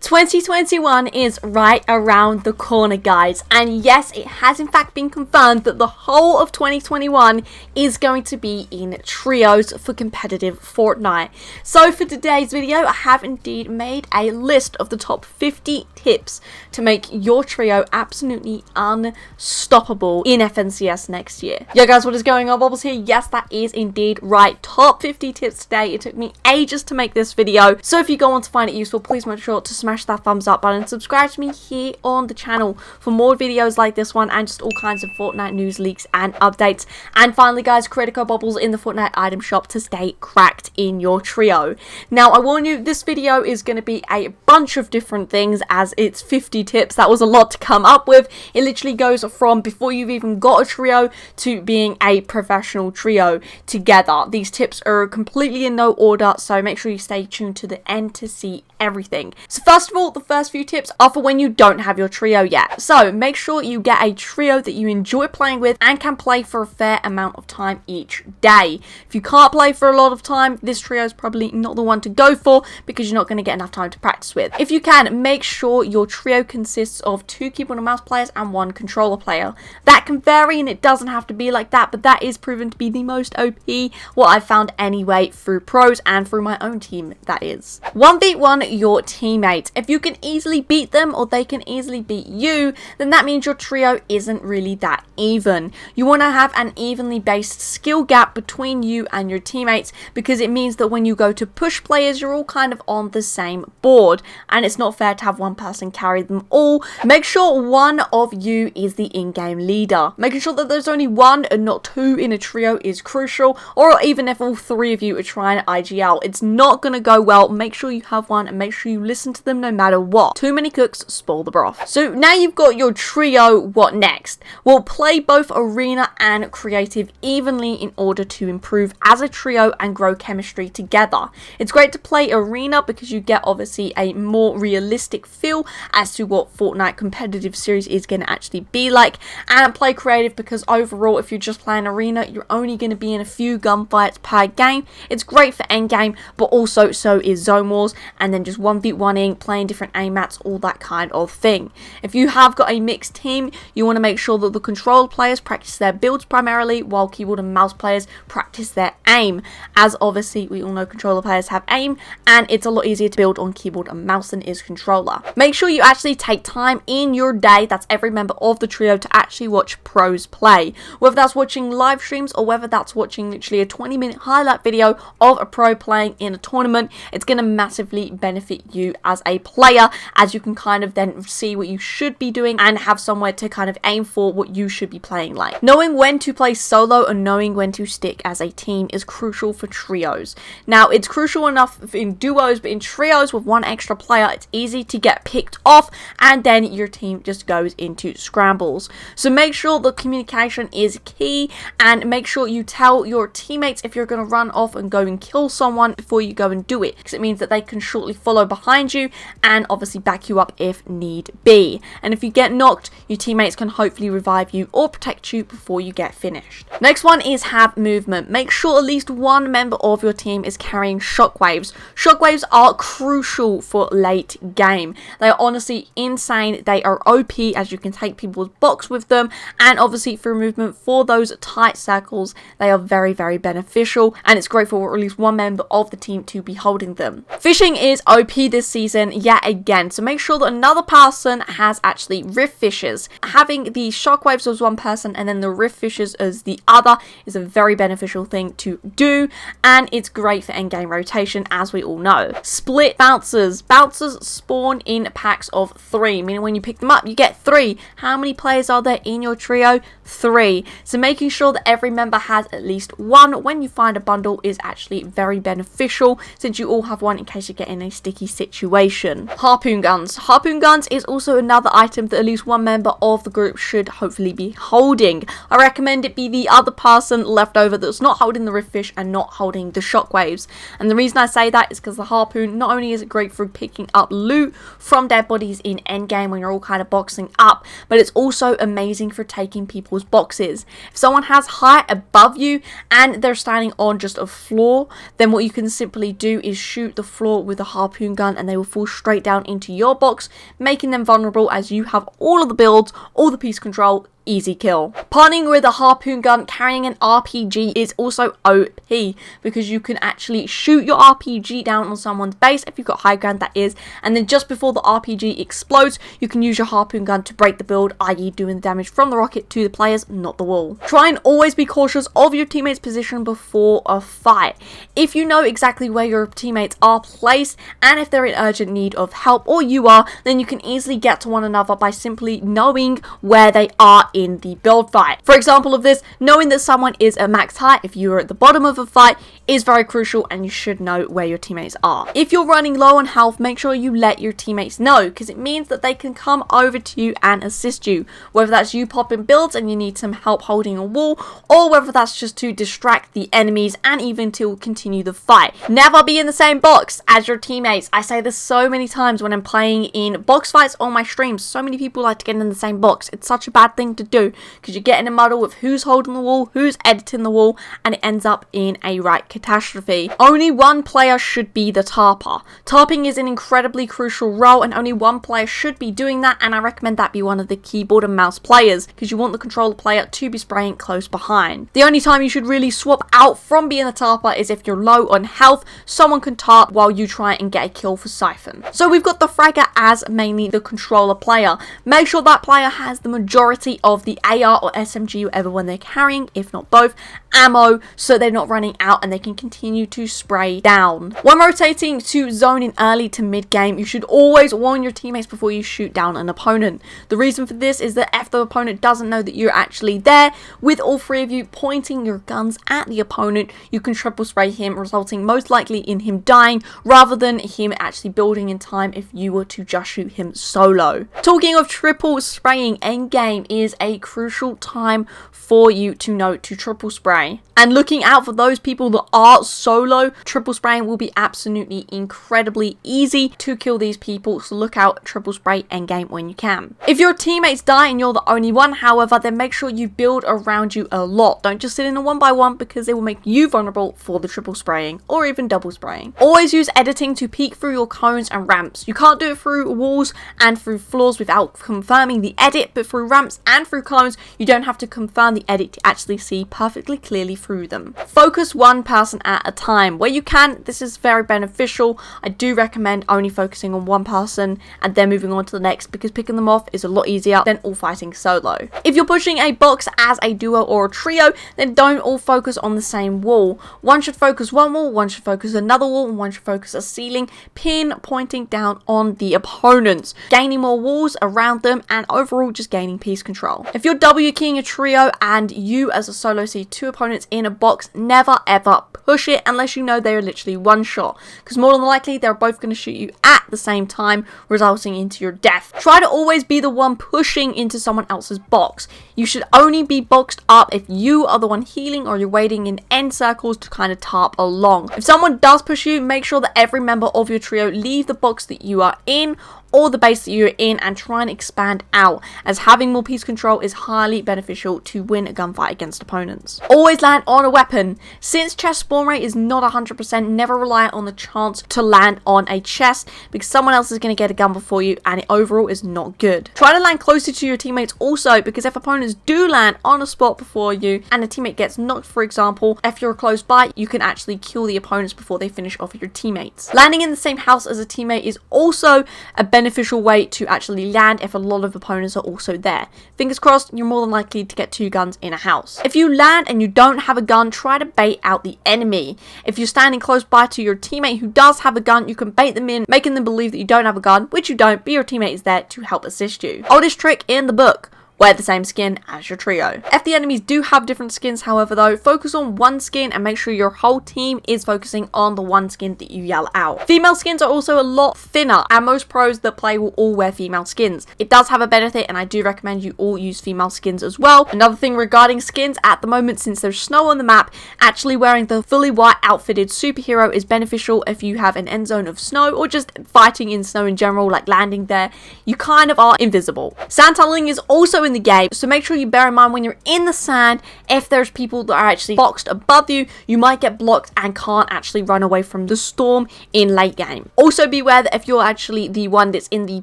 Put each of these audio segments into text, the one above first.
2021 is right around the corner, guys, and yes, it has in fact been confirmed that the whole of 2021 is going to be in trios for competitive Fortnite. So for today's video, I have indeed made a list of the top 50 tips to make your trio absolutely unstoppable in FNCS next year. Yo guys, what is going on? Bobblez here. Yes, that is indeed right. Top 50 tips today. It took me ages to make this video, so if you go on to find it useful, please make sure to smash that thumbs up button and subscribe to me here on the channel for more videos like this one and just all kinds of Fortnite news, leaks and updates. And finally guys, create a code Bobblez in the Fortnite item shop to stay cracked in your trio. Now I warn you, this video is going to be a bunch of different things as it's 50 tips. That was a lot to come up with. It literally goes from before you've even got a trio to being a professional trio together. These tips are completely in no order, so make sure you stay tuned to the end to see everything. So first of all, the first few tips are for when you don't have your trio yet. So make sure you get a trio that you enjoy playing with and can play for a fair amount of time each day. If you can't play for a lot of time, this trio is probably not the one to go for because you're not going to get enough time to practice with. If you can, make sure your trio consists of 2 keyboard and mouse players and 1 controller player. That can vary and it doesn't have to be like that, but that is proven to be the most OP, what I've found anyway, through pros and through my own team, that is. 1v1 your teammates. If you can easily beat them or they can easily beat you, then that means your trio isn't really that even. You want to have an evenly based skill gap between you and your teammates because it means that when you go to push players, you're all kind of on the same board and it's not fair to have one person carry them all. Make sure one of you is the in-game leader. Making sure that there's only 1 and not 2 in a trio is crucial, or even if all 3 of you are trying IGL, it's not going to go well. Make sure you have one and make sure you listen to them no matter what. Too many cooks spoil the broth. So now you've got your trio, what next? Well, play both arena and creative evenly in order to improve as a trio and grow chemistry together. It's great to play arena because you get obviously a more realistic feel as to what Fortnite competitive series is going to actually be like, and play creative because overall if you're just playing arena, you're only going to be in a few gunfights per game. It's great for endgame, but also so is zone wars and then just 1v1ing, playing different aim mats, all that kind of thing. If you have got a mixed team, you want to make sure that the control players practice their builds primarily while keyboard and mouse players practice their aim, as obviously we all know controller players have aim and it's a lot easier to build on keyboard and mouse than is controller. Make sure you actually take time in your day, that's every member of the trio, to actually watch pros play, whether that's watching live streams or whether that's watching literally a 20-minute highlight video of a pro playing in a tournament. It's going to massively benefit you as a player, as you can kind of then see what you should be doing and have somewhere to kind of aim for what you should be playing like. Knowing when to play solo and knowing when to stick as a team is crucial for trios. Now it's crucial enough in duos, but in trios with 1 extra player, it's easy to get picked off and then your team just goes into scrambles. So make sure the communication is key and make sure you tell your teammates if you're going to run off and go and kill someone before you go and do it, because it means that they can shortly follow behind you and obviously back you up if need be. And if you get knocked, your teammates can hopefully revive you or protect you before you get finished. Next one is have movement. Make sure at least 1 member of your team is carrying shockwaves. Shockwaves are crucial for late game. They are honestly insane. They are OP as you can take people's box with them, and obviously for movement for those tight circles, they are very, very beneficial, and it's great for at least 1 member of the team to be holding them. Fishing is OP this season yet again, so make sure that another person has actually riff fishes. Having the shockwaves as 1 person and then the riff fishes as the other is a very beneficial thing to do, and it's great for endgame rotation, as we all know. Split bouncers. Bouncers spawn in packs of 3, meaning when you pick them up you get 3. How many players are there in your trio? 3. So making sure that every member has at least 1 when you find a bundle is actually very beneficial, since you all have 1 in case you get in a sticky situation. Harpoon guns. Harpoon guns is also another item that at least 1 member of the group should hopefully be holding. I recommend it be the other person left over that's not holding the riff fish and not holding the shockwaves. And the reason I say that is because the harpoon, not only is it great for picking up loot from dead bodies in endgame when you're all kind of boxing up, but it's also amazing for taking people's boxes. If someone has height above you and they're standing on just a floor, then what you can simply do is shoot the floor with a harpoon Harpoon Gun and they will fall straight down into your box, making them vulnerable as you have all of the builds, all the piece control, easy kill. Partnering with a Harpoon Gun carrying an RPG is also OP because you can actually shoot your RPG down on someone's base, if you've got high ground that is, and then just before the RPG explodes you can use your Harpoon Gun to break the build, i.e. doing the damage from the rocket to the players, not the wall. Try and always be cautious of your teammates' position before a fight. If you know exactly where your teammates are placed and if they're in urgent need of help, or you are, then you can easily get to one another by simply knowing where they are in the build fight. For example of this, knowing that someone is at max height if you are at the bottom of a fight is very crucial, and you should know where your teammates are. If you're running low on health, make sure you let your teammates know, because it means that they can come over to you and assist you, whether that's you popping builds and you need some help holding a wall, or whether that's just to distract the enemies and even to continue the fight. Never be in the same box as your teammates. I say this so many times when I'm playing in box fights on my streams. So many people like to get in the same box. It's such a bad thing to do because you get in a muddle with who's holding the wall, who's editing the wall, and it ends up in a right catastrophe. Only one player should be the tarper. Tarping is an incredibly crucial role and only one player should be doing that, and I recommend that be one of the keyboard and mouse players because you want the controller player to be spraying close behind. The only time you should really swap out from being the tarper is if you're low on health. Someone can tarp while you try and get a kill for Siphon. So we've got the fragger as mainly the controller player. Make sure that player has the majority of the AR or SMG, whatever one they're carrying, if not both, ammo, so they're not running out and they can continue to spray down. When rotating to zone in early to mid game, you should always warn your teammates before you shoot down an opponent. The reason for this is that if the opponent doesn't know that you're actually there, with all three of you pointing your guns at the opponent, you can triple spray him, resulting most likely in him dying rather than him actually building in time if you were to just shoot him solo. Talking of triple spraying, end game is a crucial time for you to know to triple spray. And looking out for those people that are solo, triple spraying will be absolutely incredibly easy to kill these people, so look out, triple spray endgame when you can. If your teammates die and you're the only one, however, then make sure you build around you a lot. Don't just sit in a 1x1 because it will make you vulnerable for the triple spraying or even double spraying. Always use editing to peek through your cones and ramps. You can't do it through walls and through floors without confirming the edit, but through ramps and through cones, you don't have to confirm the edit to actually see perfectly clearly through them. Focus one person at a time. Where you can, this is very beneficial. I do recommend only focusing on one person and then moving on to the next, because picking them off is a lot easier than all fighting solo. If you're pushing a box as a duo or a trio, then don't all focus on the same wall. One should focus one wall, one should focus another wall, and one should focus a ceiling, pointing down on the opponents, gaining more walls around them and overall just gaining piece control. If you're W keying a trio and you as a solo see two opponents in a box, never ever push it unless you know they're literally one shot, because more than likely they're both going to shoot you at the same time, resulting into your death. Try to always be the one pushing into someone else's box. You should only be boxed up if you are the one healing or you're waiting in end circles to kind of tarp along. If someone does push you, make sure that every member of your trio leave the box that you are in or the base that you're in and try and expand out, as having more piece control is highly beneficial to win a gunfight against opponents. Always land on a weapon. Since chest spawn rate is not 100%, never rely on the chance to land on a chest, because someone else is going to get a gun before you and it overall is not good. Try to land closer to your teammates also, because if opponents do land on a spot before you and a teammate gets knocked, for example, if you're close by, you can actually kill the opponents before they finish off your teammates. Landing in the same house as a teammate is also a beneficial way to actually land if a lot of opponents are also there. Fingers crossed, you're more than likely to get two guns in a house. If you land and you don't have a gun, try to bait out the enemy. If you're standing close by to your teammate who does have a gun, you can bait them in, making them believe that you don't have a gun, which you don't, but your teammate is there to help assist you. Oldest trick in the book: wear the same skin as your trio. If the enemies do have different skins, however, though, focus on one skin and make sure your whole team is focusing on the one skin that you yell out. Female skins are also a lot thinner, and most pros that play will all wear female skins. It does have a benefit, and I do recommend you all use female skins as well. Another thing regarding skins, at the moment, since there's snow on the map, actually wearing the fully white outfitted superhero is beneficial if you have an end zone of snow or just fighting in snow in general, like landing there. You kind of are invisible. Sand tunneling is also in the game. So make sure you bear in mind when you're in the sand, if there's people that are actually boxed above you, you might get blocked and can't actually run away from the storm in late game. Also be aware that if you're actually the one that's in the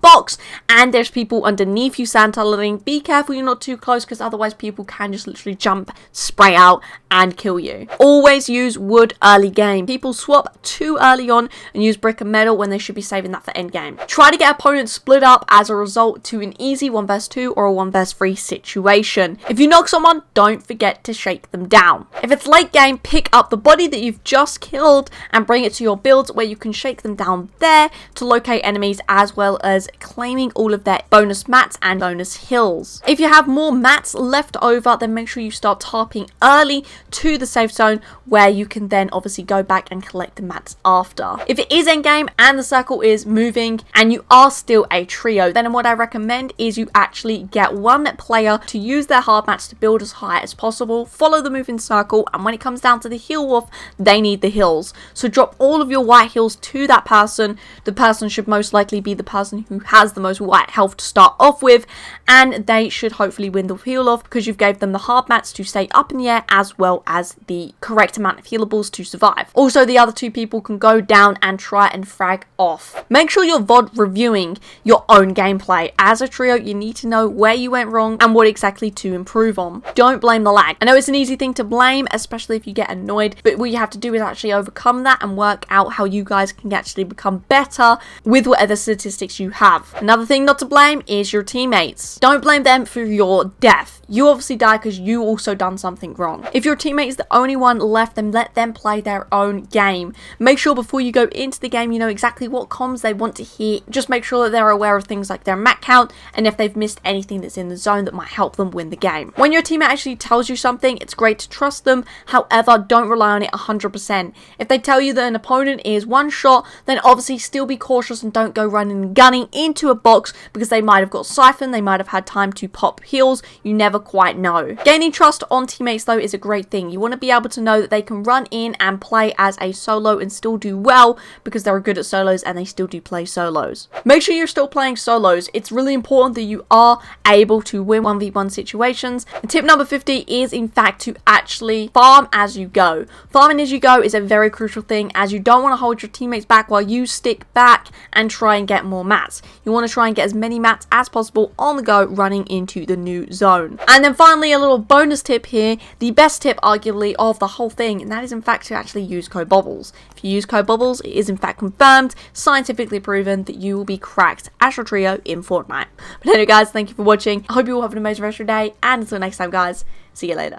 box and there's people underneath you sand tunneling, be careful you're not too close, because otherwise people can just literally jump, spray out and kill you. Always use wood early game. People swap too early on and use brick and metal when they should be saving that for end game. Try to get opponents split up as a result to an easy 1 vs 2 or a 1 vs 3 situation. If you knock someone, don't forget to shake them down. If it's late game, pick up the body that you've just killed and bring it to your builds where you can shake them down there to locate enemies, as well as claiming all of their bonus mats and bonus hills. If you have more mats left over, then make sure you start tarping early to the safe zone where you can then obviously go back and collect the mats after. If it is end game and the circle is moving and you are still a trio, then what I recommend is you actually get one player to use their hard mats to build as high as possible, follow the moving circle, and when it comes down to the heal wolf, they need the hills. So drop all of your white heals to that person. The person should most likely be the person who has the most white health to start off with, and they should hopefully win the heal off because you've gave them the hard mats to stay up in the air as well as the correct amount of healables to survive. Also, the other two people can go down and try and frag off. Make sure you're VOD reviewing your own gameplay. As a trio, you need to know where you went wrong and what exactly to improve on. Don't blame the lag. I know it's an easy thing to blame, especially if you get annoyed, but what you have to do is actually overcome that and work out how you guys can actually become better with whatever statistics you have. Another thing not to blame is your teammates. Don't blame them for your death. You obviously died because you also done something wrong. If your teammate is the only one left, then let them play their own game. Make sure before you go into the game you know exactly what comms they want to hear. Just make sure that they're aware of things like their mat count and if they've missed anything that's in the zone that might help them win the game. When your teammate actually tells you something, it's great to trust them. However, don't rely on it 100%. If they tell you that an opponent is one shot, then obviously still be cautious and don't go running and gunning into a box because they might have got siphoned, they might have had time to pop heals, you never quite know. Gaining trust on teammates though is a great thing. You want to be able to know that they can run in and play as a solo and still do well because they're good at solos and they still do play solos. Make sure you're still playing solos. It's really important that you are able to win 1v1 situations. And tip number 50 is in fact to actually farm as you go. Farming as you go is a very crucial thing, as you don't want to hold your teammates back while you stick back and try and get more mats. You want to try and get as many mats as possible on the go running into the new zone. And then finally, a little bonus tip here, the best tip arguably of the whole thing, and that is in fact to actually use code Bobblez. If you use code Bobblez, it is in fact confirmed, scientifically proven that you will be cracked as your trio in Fortnite. But anyway guys, thank you for watching. I hope you all have an amazing rest of your day, and until next time guys, see you later.